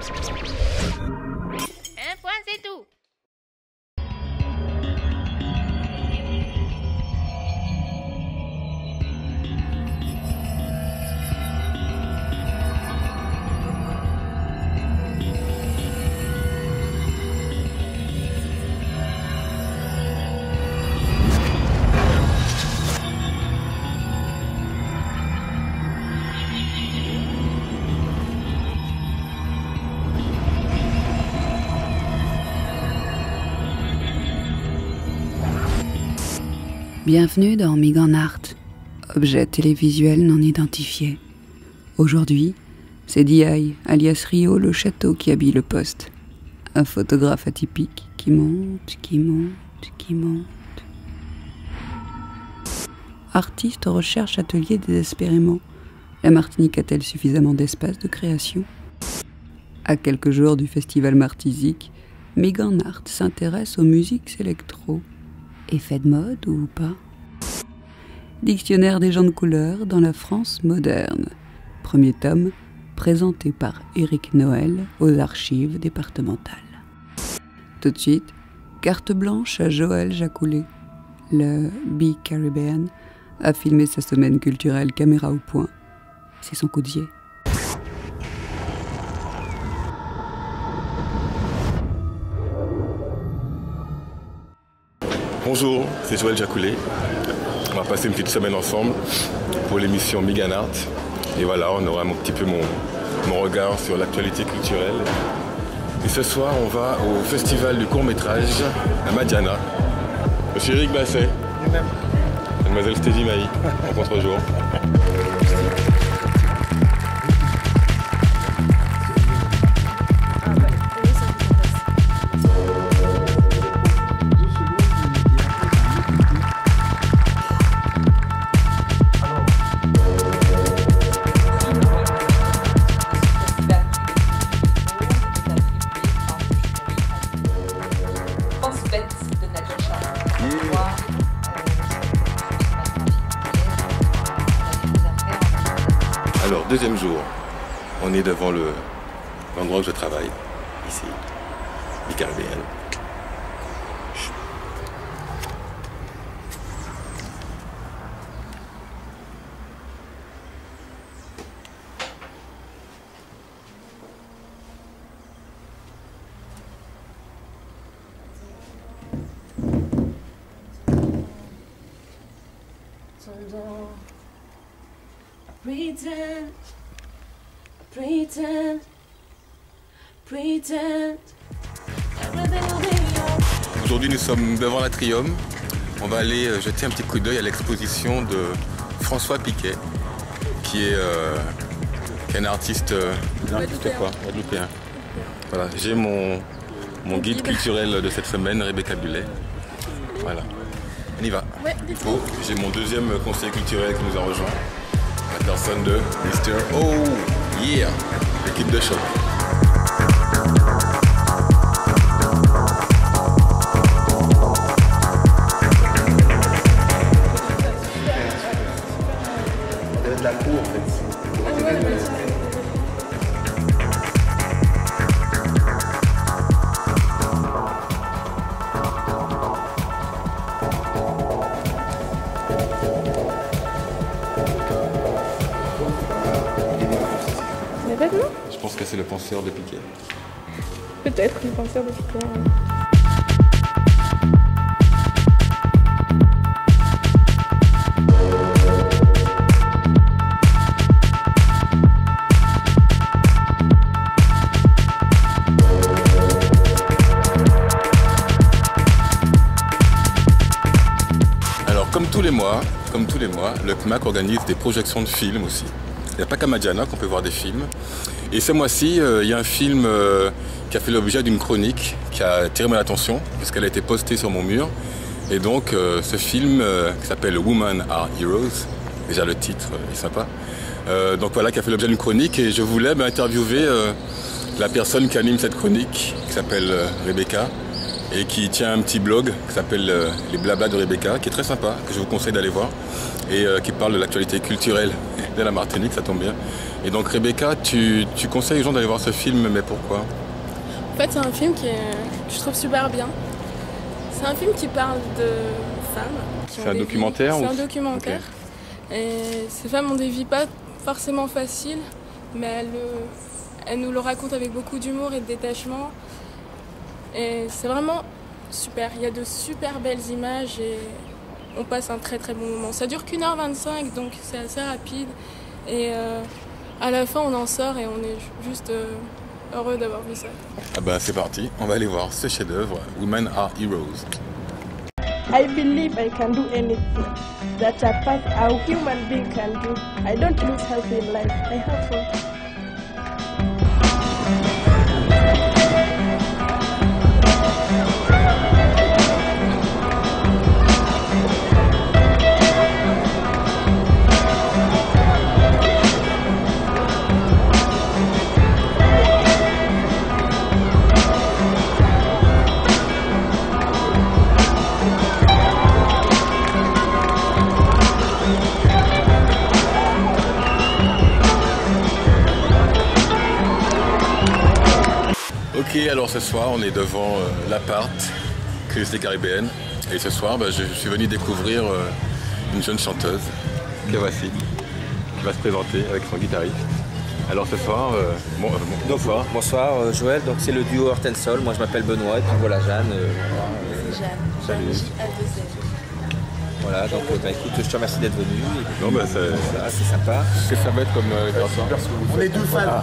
Un point, c'est tout. Bienvenue dans Miganart, objet télévisuel non identifié. Aujourd'hui, c'est D.I., alias Rio, le château qui habille le poste. Un photographe atypique qui monte. Artiste recherche atelier désespérément. La Martinique a-t-elle suffisamment d'espace de création ? À quelques jours du festival Martisique, Miganart s'intéresse aux musiques électro. Effet de mode ou pas ? Dictionnaire des gens de couleur dans la France moderne. Premier tome, présenté par Éric Noël aux archives départementales. Tout de suite, carte blanche à Joël Jacoulet. Le B-Caribbean a filmé sa semaine culturelle caméra au point. C'est son coup de gilet. Bonjour, c'est Joël Jacoulet. On va passer une petite semaine ensemble pour l'émission Miganart. Et voilà, on aura un petit peu mon regard sur l'actualité culturelle. Et ce soir, on va au festival du court-métrage à Madiana. Monsieur Eric Basset. Mademoiselle Stéphie Maï, en contre-jour. Alors, deuxième jour, on est devant l'endroit où je travaille, ici, B-Caribbean. Aujourd'hui, nous sommes devant l'Atrium. On va aller jeter un petit coup d'œil à l'exposition de François Piquet, qui est un artiste guadeloupéen. Voilà, j'ai mon guide culturel de cette semaine, Rebecca Bullet. Voilà, on y va. J'ai mon deuxième conseiller culturel qui nous a rejoint. La personne de Mr. Oh Yeah, l'équipe de choc. De la cour en fait. Je pense que c'est le penseur de Piquet. Peut-être le penseur de Piquet. Alors comme tous les mois, le CMAC organise des projections de films aussi. Il n'y a pas qu'à Madiana qu'on peut voir des films. Et ce mois-ci, il y a un film qui a fait l'objet d'une chronique qui a attiré mon attention, puisqu'elle a été postée sur mon mur. Et donc, ce film qui s'appelle Women Are Heroes, déjà le titre est sympa. Donc voilà, qui a fait l'objet d'une chronique. Et je voulais interviewer la personne qui anime cette chronique, qui s'appelle Rebecca, et qui tient un petit blog qui s'appelle Les Blablas de Rebecca, qui est très sympa, que je vous conseille d'aller voir, et qui parle de l'actualité culturelle de la Martinique, ça tombe bien. Et donc Rebecca, tu conseilles aux gens d'aller voir ce film, mais pourquoi? En fait, c'est un film que je trouve super bien. C'est un film qui parle de femmes. C'est un documentaire? C'est un documentaire. Okay. Et ces femmes ont des vies pas forcément faciles, mais elles nous le racontent avec beaucoup d'humour et de détachement. Et c'est vraiment super. Il y a de super belles images et on passe un très très bon moment. Ça dure qu'1h25, donc c'est assez rapide. Et à la fin, on en sort et on est juste heureux d'avoir vu ça. Ah bah c'est parti, on va aller voir ce chef-d'œuvre, Women Are Heroes. I believe I can do anything that a human being can do. I don't lose health in life. I have fun. Ok, alors ce soir on est devant l'appart Curiosité caribéenne et ce soir je suis venu découvrir une jeune chanteuse, que voici, qui va se présenter avec son guitariste. Alors ce soir, bonsoir. Bonsoir Joël, donc c'est le duo Heart and Soul, moi je m'appelle Benoît et puis voilà Jeanne. Jeanne. Salut. Voilà, donc écoute, je te remercie d'être venu. Non, bah, c'est sympa. Qu'est-ce que ça va être comme On est deux fans.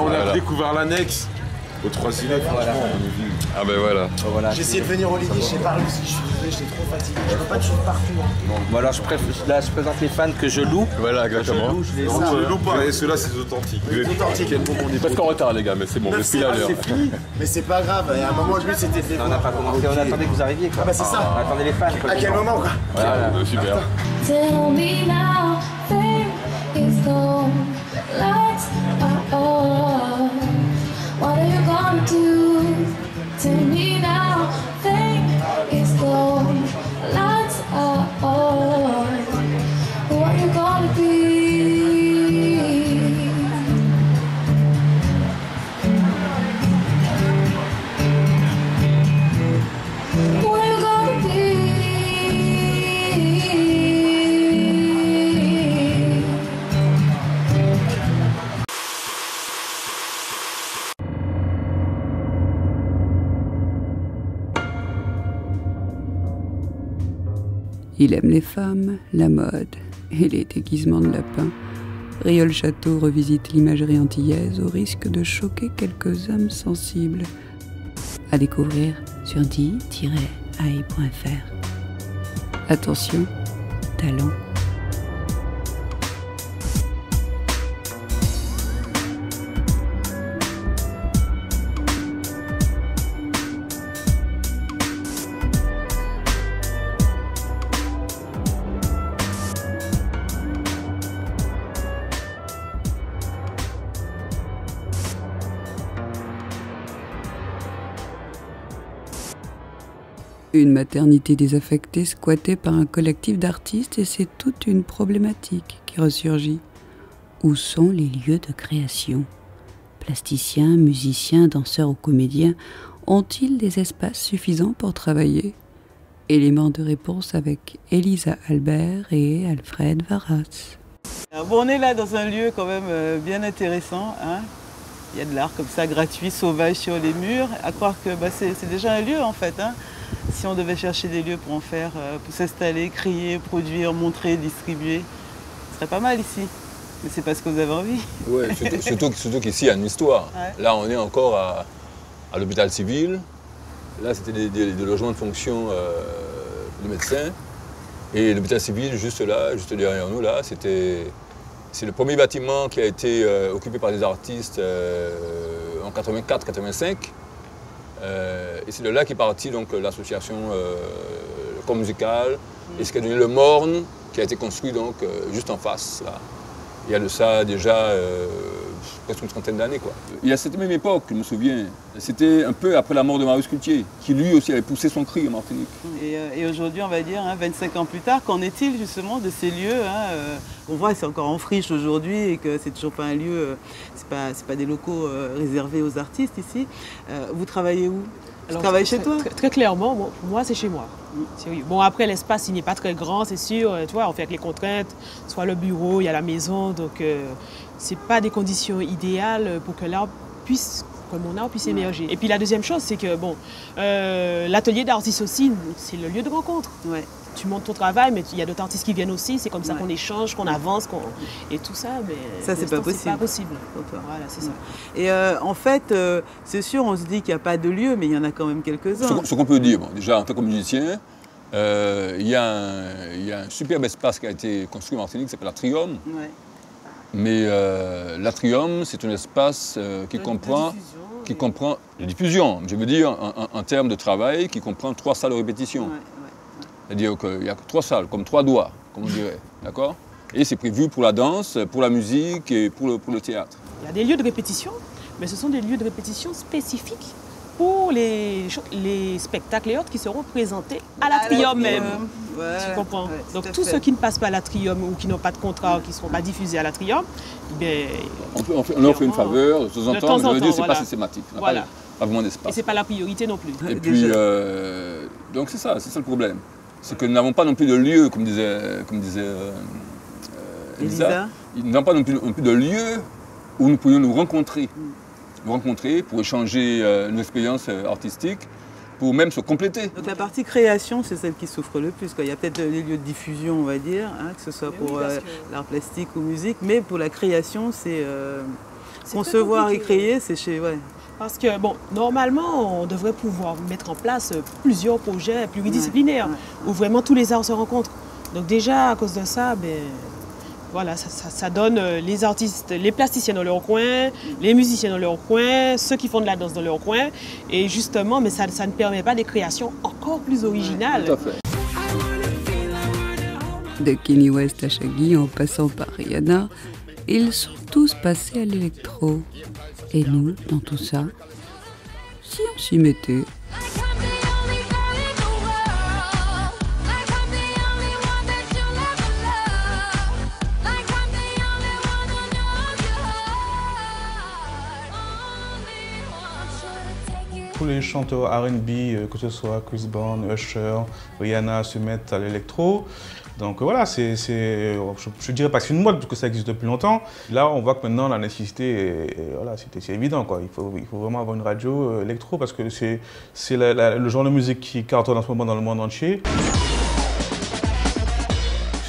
On a découvert l'annexe au 3e, franchement, on est venu. Ah ben voilà. J'ai essayé de venir au Lydie, j'ai pas réussi, je suis désolé, j'étais trop fatigué. Je peux pas te suivre partout. Bon alors je présente les fans que je loue. Voilà, exactement. Je les loue pas, et ceux-là c'est authentiques. On est presque en retard les gars, mais c'est bon, je suis à l'heure. C'est fini, mais c'est pas grave, à un moment le but c'était de les On n'a pas commencé, on attendait que vous arriviez quoi. Ah bah c'est ça. On attendait les fans. À quel moment quoi? Voilà, super. Tell me now, fame is gone. Lights are off. What are you gonna do? Tell me now, fame is gone. Lights are off. What are you gonna be? What are you gonna be? Il aime les femmes, la mode et les déguisements de lapin. Riol Château revisite l'imagerie antillaise au risque de choquer quelques âmes sensibles. À découvrir sur di-ai.fr. Attention, talent. Une maternité désaffectée squattée par un collectif d'artistes et c'est toute une problématique qui ressurgit. Où sont les lieux de création? Plasticiens, musiciens, danseurs ou comédiens ont-ils des espaces suffisants pour travailler? Élément de réponse avec Elisa Albert et Alfred Varas. Bon, on est là dans un lieu quand même bien intéressant. Hein. Il y a de l'art comme ça, gratuit, sauvage sur les murs. À croire que c'est déjà un lieu en fait. Hein. Si on devait chercher des lieux pour en faire, pour s'installer, créer, produire, montrer, distribuer, ce serait pas mal ici. Mais c'est parce que vous avez envie. Oui, surtout qu'ici, il y a une histoire. Ouais. Là, on est encore à l'hôpital civil. Là, c'était des logements de fonction de médecins. Et l'hôpital civil, juste là, juste derrière nous, là, c'est le premier bâtiment qui a été occupé par des artistes en 84-85. Et c'est de là qu'est partie l'association Corps Musical et ce qui est devenu le Morne, qui a été construit donc, juste en face. Là. Il y a de ça déjà presque une trentaine d'années, quoi. Et à cette même époque, je me souviens, c'était un peu après la mort de Marius Cultier, qui lui aussi avait poussé son cri en Martinique. Et aujourd'hui, on va dire, 25 ans plus tard, qu'en est-il justement de ces lieux on voit que c'est encore en friche aujourd'hui et que c'est toujours pas un lieu, c'est pas des locaux réservés aux artistes ici. Vous travaillez où? Tu travailles chez toi? Très clairement, bon, pour moi, c'est chez moi. Bon, après, l'espace, il n'est pas très grand, c'est sûr. Tu vois, on fait avec les contraintes, soit le bureau, il y a la maison. Donc, ce n'est pas des conditions idéales pour que l'art puisse, comme mon art, puisse émerger. Et puis, la deuxième chose, c'est que, bon, l'atelier d'artistes aussi, c'est le lieu de rencontre. Ouais. Tu montes ton travail, mais il y a d'autres artistes qui viennent aussi. C'est comme ça qu'on échange, qu'on avance, et tout ça. Mais ça, c'est pas possible. C'est pas possible. Voilà, c'est ça. Et en fait, c'est sûr, on se dit qu'il n'y a pas de lieu, mais il y en a quand même quelques-uns. Ce qu'on peut dire, bon, déjà, en tant que musicien, il y a un superbe espace qui a été construit en Martinique, qui s'appelle l'Atrium. Ouais. Mais l'Atrium, c'est un espace qui comprend de diffusion, je veux dire, en termes de travail, qui comprend 3 salles de répétition. Ouais. C'est-à-dire qu'il y a 3 salles, comme 3 doigts, comme on dirait, d'accord? Et c'est prévu pour la danse, pour la musique et pour le théâtre. Il y a des lieux de répétition, mais ce sont des lieux de répétition spécifiques pour les spectacles et autres qui seront présentés à l'Atrium même. Ouais, tu comprends? Ouais, donc tous ceux qui ne passent pas à l'Atrium ou qui n'ont pas de contrat ou qui ne seront pas diffusés à l'Atrium, ben, on leur fait une faveur de temps en temps, mais je veux dire, ce n'est pas systématique. Voilà. Pas vraiment d'espace. Et ce n'est pas la priorité non plus. Et puis, donc c'est ça le problème. C'est que nous n'avons pas non plus de lieu, comme disait Elisa. Nous n'avons pas non plus de lieu où nous pourrions nous rencontrer pour échanger nos expériences artistiques, pour même se compléter. Donc la partie création, c'est celle qui souffre le plus, quoi. Il y a peut-être les lieux de diffusion, on va dire, que ce soit pour l'art plastique ou musique, mais pour la création, c'est concevoir et créer, c'est chez... Ouais. Parce que, bon, normalement, on devrait pouvoir mettre en place plusieurs projets pluridisciplinaires où vraiment tous les arts se rencontrent. Donc déjà, à cause de ça, ben, voilà, ça donne les artistes, les plasticiens dans leur coin, les musiciens dans leur coin, ceux qui font de la danse dans leur coin. Et justement, mais ça ne permet pas des créations encore plus originales. Tout à fait. De Kanye West à Shaggy en passant par Rihanna, ils sont tous passés à l'électro. Et nous, dans tout ça, si on s'y mettait. Tous les chanteurs R&B, que ce soit Chris Brown, Usher, Rihanna, se mettent à l'électro. Donc voilà, je dirais pas que c'est une mode parce que ça existe depuis longtemps. Là, on voit que maintenant la nécessité, voilà, c'est évident, quoi. Il faut vraiment avoir une radio électro parce que c'est le genre de musique qui cartonne en ce moment dans le monde entier.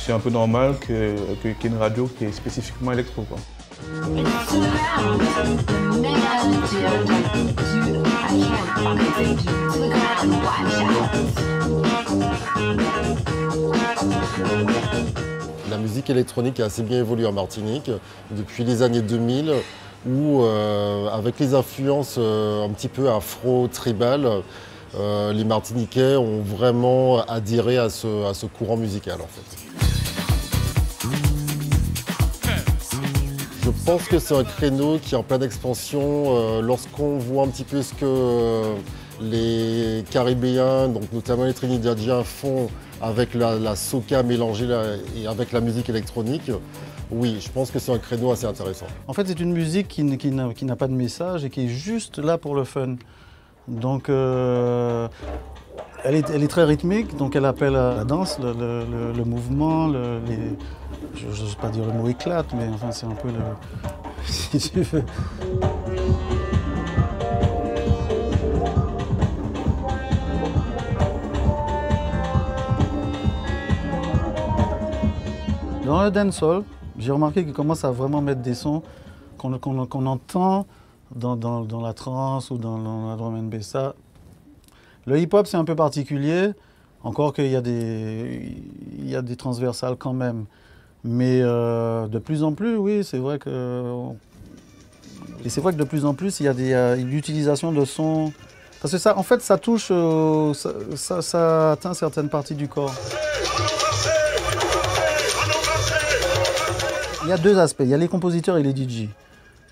C'est un peu normal qu'il y ait une radio qui est spécifiquement électro, quoi. La musique électronique a assez bien évolué en Martinique depuis les années 2000 où, avec les influences un petit peu afro-tribales, les Martiniquais ont vraiment adhéré à ce courant musical, en fait. Je pense que c'est un créneau qui est en pleine expansion. Lorsqu'on voit un petit peu ce que les Caribéens, donc notamment les Trinidadiens, font avec la soca mélangée avec la musique électronique, oui, je pense que c'est un créneau assez intéressant. En fait, c'est une musique qui n'a pas de message et qui est juste là pour le fun. Donc, elle est très rythmique, donc elle appelle à la danse, le mouvement, je n'ose pas dire le mot éclate, mais enfin c'est un peu le... si tu veux. Dans le dancehall, j'ai remarqué qu'il commence à vraiment mettre des sons qu'on entend dans la trance ou dans la drum and bass. Ça, le hip-hop, c'est un peu particulier, encore qu'il y a des transversales quand même. Mais de plus en plus, oui, c'est vrai que... Et c'est vrai que de plus en plus, il y a l'utilisation de sons... Parce que ça, en fait, ça touche... ça atteint certaines parties du corps. Il y a deux aspects. Il y a les compositeurs et les DJ.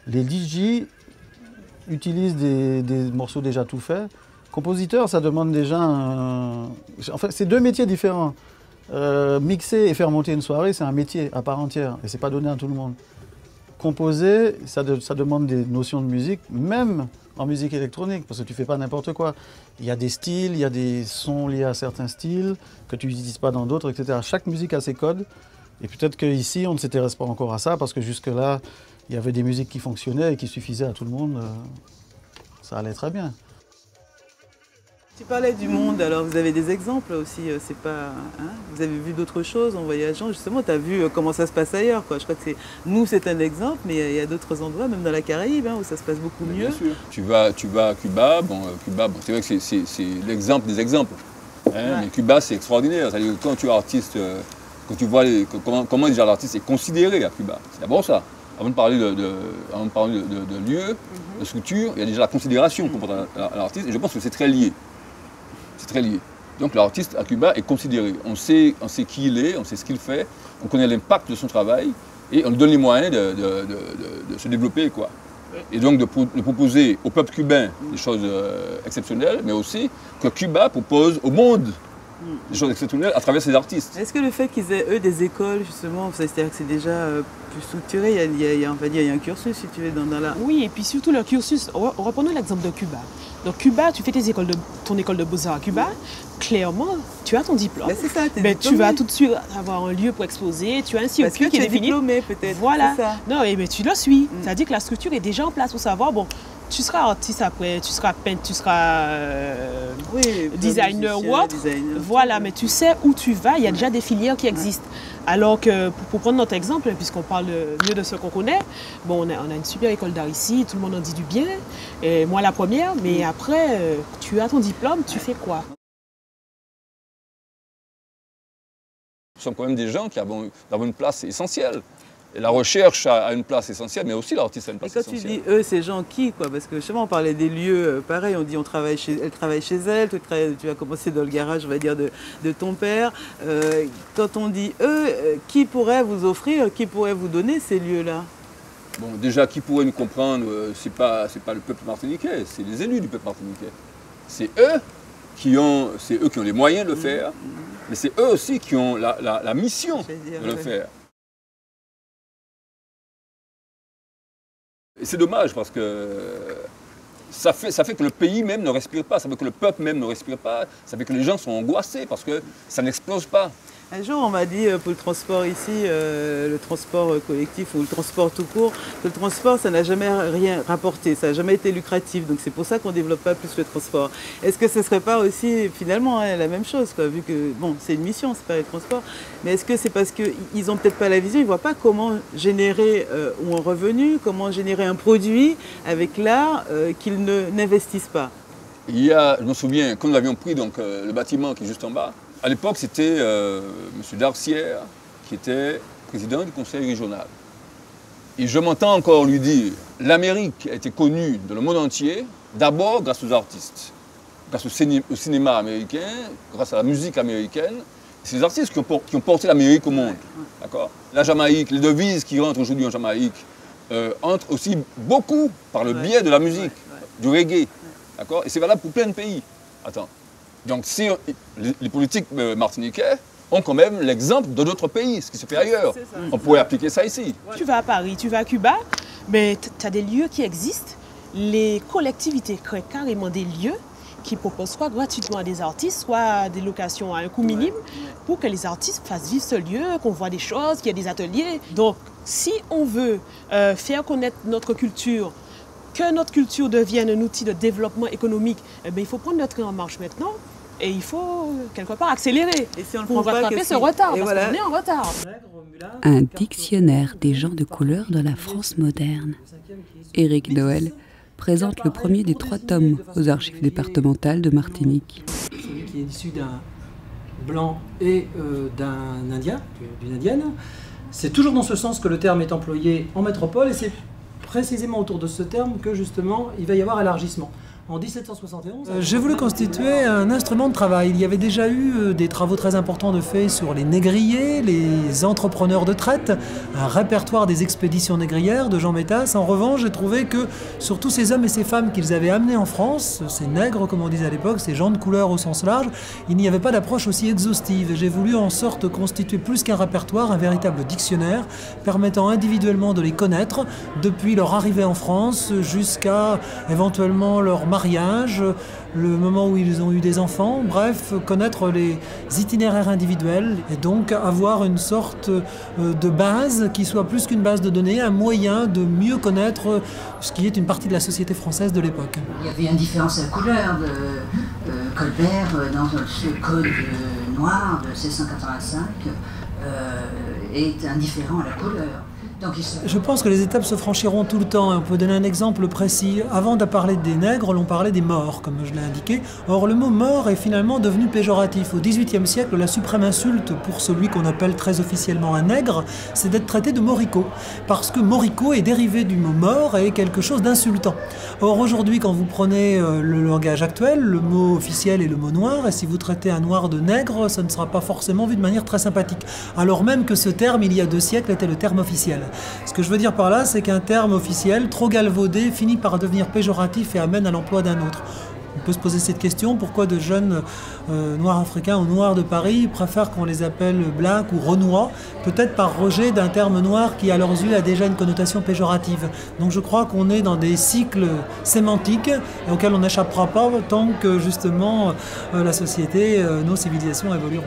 Les DJ utilisent des morceaux déjà tout faits. Compositeur, ça demande déjà Enfin, c'est deux métiers différents. Mixer et faire monter une soirée, c'est un métier à part entière et c'est pas donné à tout le monde. Composer, ça demande des notions de musique, même en musique électronique, parce que tu fais pas n'importe quoi. Il y a des styles, il y a des sons liés à certains styles que tu n'utilises pas dans d'autres, etc. Chaque musique a ses codes. Et peut-être qu'ici, on ne s'intéresse pas encore à ça, parce que jusque-là, il y avait des musiques qui fonctionnaient et qui suffisaient à tout le monde. Ça allait très bien. Tu parlais du monde, alors vous avez des exemples aussi, c'est pas, hein, vous avez vu d'autres choses en voyageant, justement, tu as vu comment ça se passe ailleurs, quoi. Je crois que nous c'est un exemple, mais il y a d'autres endroits, même dans la Caraïbe, hein, où ça se passe beaucoup mieux. Bien sûr. Tu vas à Cuba, Cuba, c'est vrai que c'est l'exemple des exemples, hein, ouais. Mais Cuba c'est extraordinaire, c'est-à-dire quand tu es artiste, quand tu vois comment déjà l'artiste est considéré à Cuba, c'est d'abord ça. Avant de parler de lieu, de structure, il y a déjà la considération qu'on porte à l'artiste, et je pense que c'est très lié. C'est très lié. Donc l'artiste à Cuba est considéré. On sait qui il est, on sait ce qu'il fait, on connaît l'impact de son travail et on lui donne les moyens de se développer, quoi. Et donc de proposer au peuple cubain des choses exceptionnelles, mais aussi que Cuba propose au monde des choses exceptionnelles à travers ses artistes. Est-ce que le fait qu'ils aient, eux, des écoles, justement, c'est-à-dire que c'est déjà plus structuré, il y a un cursus, si tu veux, dans la... Oui, et puis surtout le cursus, reprenons l'exemple de Cuba. Donc Cuba, tu fais ton école de beaux-arts à Cuba, clairement, tu as ton diplôme. Ben c'est ça, tu vas tout de suite avoir un lieu pour exposer, tu as un circuit qui est défini. Diplômé peut-être. Voilà. Ça. Non, mais tu le suis. C'est-à-dire que la structure est déjà en place pour savoir, bon, tu seras artiste après, tu seras peintre, tu seras designer ou autre. Voilà, mais tu sais où tu vas, il y a déjà des filières qui existent. Alors que, pour prendre notre exemple, puisqu'on parle mieux de ce qu'on connaît, bon, on a une super école d'art ici, tout le monde en dit du bien, et moi la première, mais après, tu as ton diplôme, tu fais quoi? Nous sommes quand même des gens qui avons une place essentielle. Et la recherche a une place essentielle, mais aussi l'artiste a une place essentielle. Et quand tu dis eux, c'est gens qui, quoi? Parce que justement, on parlait des lieux, pareil, on dit elle travaille chez elle, tu as commencé dans le garage, on va dire, de ton père. Quand on dit eux, qui pourrait vous offrir, qui pourrait vous donner ces lieux-là? Bon, déjà, qui pourrait nous comprendre, c'est pas le peuple martiniquais, c'est les élus du peuple martiniquais. C'est eux qui ont les moyens de le faire, mais c'est eux aussi qui ont la mission de le faire. Et c'est dommage parce que ça fait que le pays même ne respire pas, ça fait que le peuple même ne respire pas, ça fait que les gens sont angoissés parce que ça n'explose pas. Un jour, on m'a dit pour le transport ici, le transport collectif ou le transport tout court, que le transport, ça n'a jamais rien rapporté, ça n'a jamais été lucratif. Donc c'est pour ça qu'on ne développe pas plus le transport. Est-ce que ce ne serait pas aussi finalement la même chose, quoi, vu que bon, c'est une mission, c'est pas le transport, mais est-ce que c'est parce qu'ils n'ont peut-être pas la vision, ils ne voient pas comment générer un revenu, comment générer un produit avec l'art qu'ils n'investissent pas? Je me souviens, quand nous avions pris donc, le bâtiment qui est juste en bas, à l'époque, c'était M. Darcière qui était président du conseil régional. Et je m'entends encore lui dire, l'Amérique a été connue dans le monde entier, d'abord grâce aux artistes, grâce au cinéma américain, grâce à la musique américaine. C'est les artistes qui ont porté l'Amérique au monde. D'accord ? La Jamaïque, les devises qui rentrent aujourd'hui en Jamaïque, entrent aussi beaucoup par le biais de la musique, du reggae. D'accord ? Et c'est valable pour plein de pays. Attends. Donc si les politiques martiniquais ont quand même l'exemple de d'autres pays, ce qui se fait ailleurs. On pourrait appliquer ça ici. Tu vas à Paris, tu vas à Cuba, mais tu as des lieux qui existent. Les collectivités créent carrément des lieux qui proposent soit gratuitement à des artistes, soit des locations à un coût minime, pour que les artistes fassent vivre ce lieu, qu'on voit des choses, qu'il y ait des ateliers. Donc si on veut faire connaître notre culture, que notre culture devienne un outil de développement économique, eh bien, il faut prendre notre train en marche maintenant et il faut quelque part accélérer pour rattraper ce retard, parce qu'on est en retard. Un dictionnaire des gens de couleur de la France moderne. Éric Noël présente le premier des 3 tomes aux archives départementales de Martinique. Celui qui est issu d'un blanc et d'un indien, d'une indienne. C'est toujours dans ce sens que le terme est employé en métropole et c'est précisément autour de ce terme que justement il va y avoir élargissement. en 1771. J'ai voulu constituer un instrument de travail. Il y avait déjà eu des travaux très importants de fait sur les négriers, les entrepreneurs de traite, un répertoire des expéditions négrières de Jean Métas. En revanche, j'ai trouvé que sur tous ces hommes et ces femmes qu'ils avaient amenés en France, ces nègres comme on disait à l'époque, ces gens de couleur au sens large, il n'y avait pas d'approche aussi exhaustive. Et j'ai voulu en sorte constituer plus qu'un répertoire, un véritable dictionnaire permettant individuellement de les connaître depuis leur arrivée en France jusqu'à éventuellement leur mariage, le moment où ils ont eu des enfants, bref, connaître les itinéraires individuels et donc avoir une sorte de base qui soit plus qu'une base de données, un moyen de mieux connaître ce qui est une partie de la société française de l'époque. Il y avait une différence à la couleur de Colbert dans ce code noir de 1685 est indifférent à la couleur. Je pense que les étapes se franchiront tout le temps. On peut donner un exemple précis. Avant de parler des nègres, l'on parlait des morts, comme je l'ai indiqué. Or, le mot mort est finalement devenu péjoratif. Au XVIIIe siècle, la suprême insulte pour celui qu'on appelle très officiellement un nègre, c'est d'être traité de morico. Parce que morico est dérivé du mot mort et est quelque chose d'insultant. Or, aujourd'hui, quand vous prenez le langage actuel, le mot officiel est le mot noir, et si vous traitez un noir de nègre, ça ne sera pas forcément vu de manière très sympathique. Alors même que ce terme, il y a 2 siècles, était le terme officiel. Ce que je veux dire par là, c'est qu'un terme officiel, trop galvaudé, finit par devenir péjoratif et amène à l'emploi d'un autre. On peut se poser cette question, pourquoi de jeunes noirs africains ou noirs de Paris préfèrent qu'on les appelle blacks ou renois, peut-être par rejet d'un terme noir qui à leurs yeux a déjà une connotation péjorative. Donc je crois qu'on est dans des cycles sémantiques auxquels on n'échappera pas tant que justement la société, nos civilisations évolueront.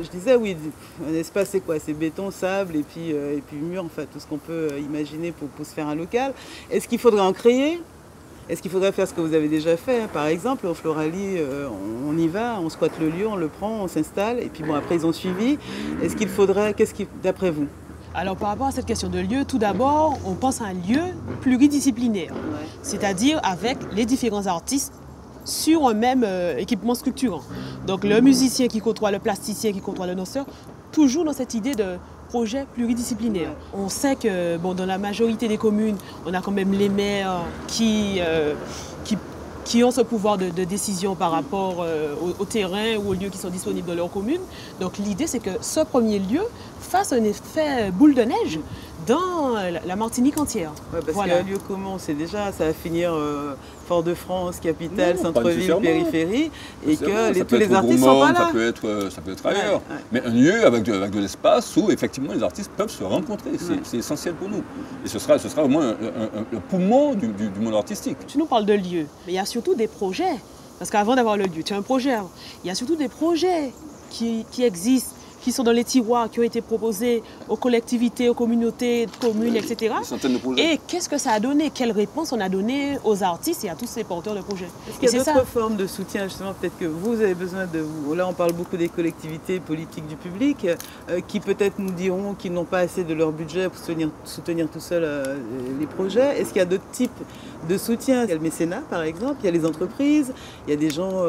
Je disais oui, un espace c'est quoi? C'est béton, sable et puis mur, en fait, tout ce qu'on peut imaginer pour se faire un local. Est-ce qu'il faudrait en créer? Est-ce qu'il faudrait faire ce que vous avez déjà fait? Par exemple, au Floralie, on y va, on squatte le lieu, on le prend, on s'installe, et puis bon, après ils ont suivi. Est-ce qu'il faudrait, d'après vous? Alors par rapport à cette question de lieu, tout d'abord, on pense à un lieu pluridisciplinaire, c'est-à-dire avec les différents artistes sur un même équipement structurant. Donc le musicien qui côtoie le plasticien, qui côtoie le danseur, toujours dans cette idée de projet pluridisciplinaire. On sait que bon, dans la majorité des communes, on a quand même les maires qui ont ce pouvoir de décision par rapport au terrain ou aux lieux qui sont disponibles dans leur commune. Donc l'idée, c'est que ce premier lieu fasse un effet boule de neige dans la Martinique entière. Ouais, parce qu'un lieu commun, on sait déjà, ça va finir Fort-de-France, capitale, centre-ville, périphérie, et que tous les artistes ne sont pas là. Ça peut être ailleurs. Mais un lieu avec de l'espace où effectivement les artistes peuvent se rencontrer, c'est essentiel pour nous. Et ce sera au moins le poumon du monde artistique. Tu nous parles de lieux, mais il y a surtout des projets. Parce qu'avant d'avoir le lieu, tu as un projet. Il y a surtout des projets qui existent, qui sont dans les tiroirs, qui ont été proposés aux collectivités, aux communautés, communes, etc. Et qu'est-ce que ça a donné? Quelle réponse on a donné aux artistes et à tous ces porteurs de projets? Est-ce qu'il y a d'autres formes de soutien, justement, peut-être que vous avez besoin de... Là, on parle beaucoup des collectivités politiques du public, qui peut-être nous diront qu'ils n'ont pas assez de leur budget pour soutenir tout seul les projets. Est-ce qu'il y a d'autres types de soutien? Il y a le mécénat, par exemple, il y a les entreprises, il y a des gens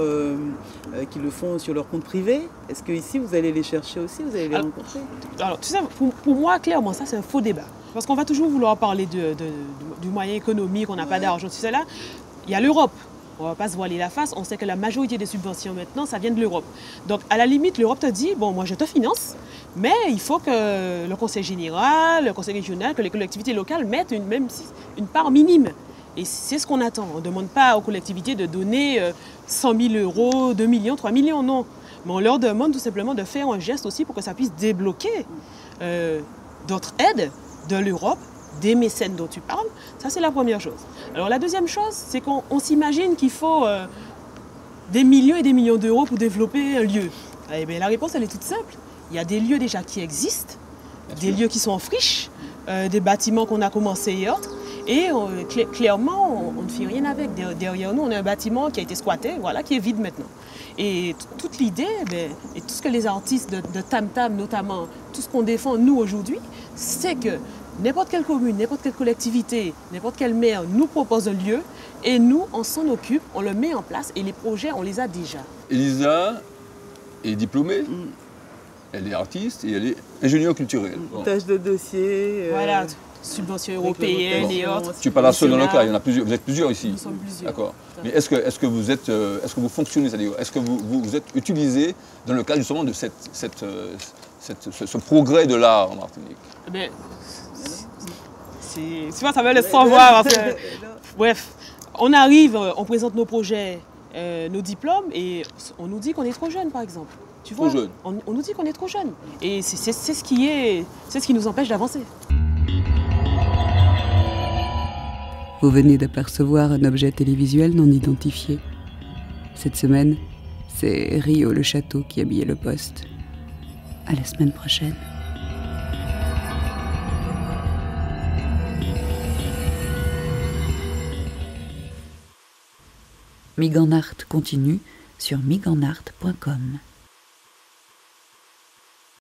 qui le font sur leur compte privé. Est-ce qu'ici, vous allez les chercher aussi, vous allez les rencontrer? Alors, tu sais, pour moi, clairement, ça, c'est un faux débat. Parce qu'on va toujours vouloir parler du moyen économique, on n'a pas d'argent, tout ça là. Il y a l'Europe. On ne va pas se voiler la face. On sait que la majorité des subventions maintenant, ça vient de l'Europe. Donc, à la limite, l'Europe te dit, bon, moi, je te finance, mais il faut que le conseil général, le conseil régional, que les collectivités locales mettent une part minime. Et c'est ce qu'on attend. On ne demande pas aux collectivités de donner 100 000 euros, 2 millions, 3 millions, non. Mais on leur demande tout simplement de faire un geste aussi pour que ça puisse débloquer d'autres aides de l'Europe, des mécènes dont tu parles. Ça, c'est la première chose. Alors, la deuxième chose, c'est qu'on s'imagine qu'il faut des millions et des millions d'euros pour développer un lieu. Eh bien, la réponse, elle est toute simple. Il y a des lieux déjà qui existent, des lieux qui sont en friche, des bâtiments qu'on a commencés et autres. Et clairement, on ne fait rien avec. Derrière nous, on a un bâtiment qui a été squatté, voilà, qui est vide maintenant. Et toute l'idée, et tout ce que les artistes de Tam Tam notamment, tout ce qu'on défend nous aujourd'hui, c'est que n'importe quelle commune, n'importe quelle collectivité, n'importe quel maire nous propose un lieu et nous, on s'en occupe, on le met en place et les projets, on les a déjà. Elisa est diplômée, elle est artiste et elle est ingénieure culturelle. Tâche de dossier. Voilà. Subventions européennes et autres. Tu parles seul dans le cas, il y en a plusieurs. Vous êtes plusieurs ici. Nous sommes plusieurs. D'accord. Mais est-ce que vous fonctionnez, c'est-à-dire est-ce que vous êtes utilisé dans le cadre justement de ce progrès de l'art en Martinique? C'est pas, ça me laisse sans voir. Bref, on arrive, on présente nos projets, nos diplômes et on nous dit qu'on est trop jeune, par exemple. Tu vois, trop jeune. On nous dit qu'on est trop jeune. Et c'est ce qui nous empêche d'avancer. Vous venez d'apercevoir un objet télévisuel non identifié. Cette semaine, c'est Rio le Château qui habillait le poste. À la semaine prochaine. Miganart continue sur miganart.com.